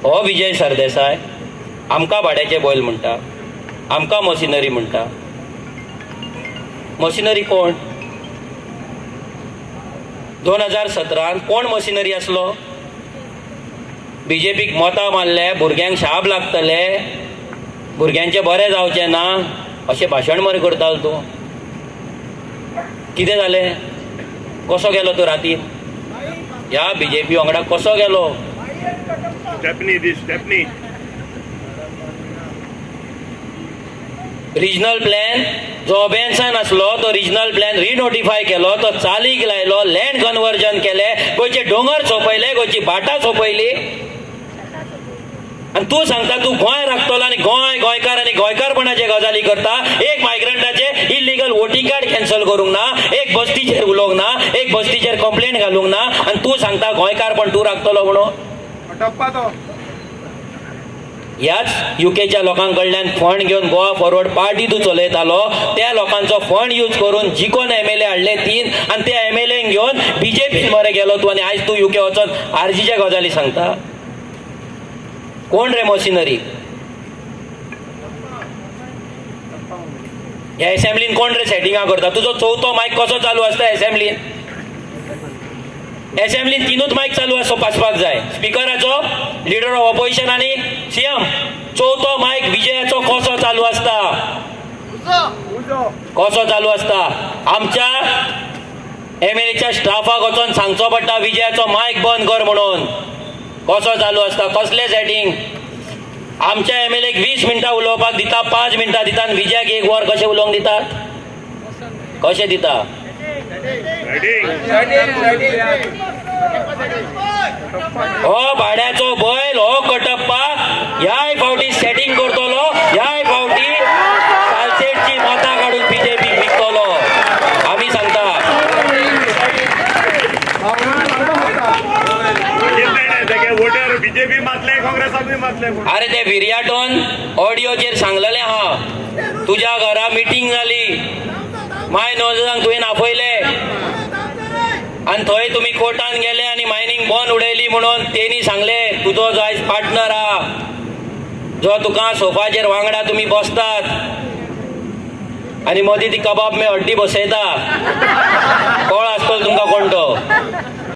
हो विजय सरदेसाय आमकां भाड्याचे बैल म्हणटा, आमकां मशिनरी म्हणटा. मशिनरी कोण? 2017 कोण मशिनरी असलो? बीजेपीक मतां मारले, भुरग्यांक शाब लागतले, भुरग्यांचे बरें जावचें ना अशें भाशण मरे करतालो तूं. कितें जालें? कसो गेलो तूं रातीन? ह्या बीजेपी वांगडा कसो गेलो? स्टेपनी रिजनल प्लॅन जो अबेन्सान आसलो तो रिजनल प्लॅन रिनोटिफाय केलो, तो चालीक लायलो, लँड कन्वर्जन केले, गोंयचे दोंगर सोंपयले, गोंयची भाटां सोंपयली. आणि तू सांगता तू गोंय राखतलो आनी गोंयकार आनी गोंयकारपणाचे गजाली करता. एक मायग्रंटाचे इलिगल वोटिंग कार्ड कॅन्सल करूंक ना, एक बस्तीचेर उलोवंक ना, एक बस्तीचेर कंप्लेंट घालूंक ना, आणि तू सांगता गोंयकारपण तू राखतलो म्हणून. ह्याच युकेच्या लोकांकडल्यान फंड घेवन गोवा फॉरवर्ड पार्टी तू चलयतालो. त्या लोकांचो फंड यूज करून जिखोन MLA हाडले 3 आणि त्या MLA घेवन बीजेपीन मरे गेलो तू, आणि आयज तू युके वचून आरजीच्या गजाली सांगता. कोण रे मशिनरी? ह्या असेंब्लीन कोण रे सेटिंगां करता? तुजो चवथो मायक कसो चालू आसता असेंब्लीन? असेंब्लीन 3च मायक चालू आसपाक जाय. स्पीकराचो, लिडर ऑफ ऑपोजिशन आनी CM. चवथो मायक विजयाचो कसो चालू आसता? कसो चालू आसता? आमच्या MLAच्या स्टाफाक वचून सांगचो पडटा विजयाचो मायक बंद कर म्हणून. कसो चालू आसता? कसले सेटिंग? आमच्या MLAक 20 मिनटां उलोवपाक दिता, 5 मिनटां दिता, आनी विजयाक 1 वर कशें उलोवंक दितात? कशें दिता? हो भाड्याचो बैल, हो कटप्पा ह्याय फावटी सेटिंग करतलो, ह्याय फावटी सालसेटची मतां काडून बीजेपी विकतलो. आमी सांगता. बीजेपी मातले, काँग्रेसाक मातले. अरे ते विर्याटोन ऑडिओचेर सांगलेलें हा, तुज्या घरा मिटींग जाली, माय नोजांक तुवें आपयले, आणि थंय तुमी कोर्टान गेले आनी मायनींग बंद उडयली म्हणून तेणी सांगले तुजो जो आयज पार्टनर हा, जो तुका सोफाचेर वांगडा तुमी बसतात आणि मदीं ती कबाब मे हड्डी बसयता, कळ आसतलो तुमकां कोण तो.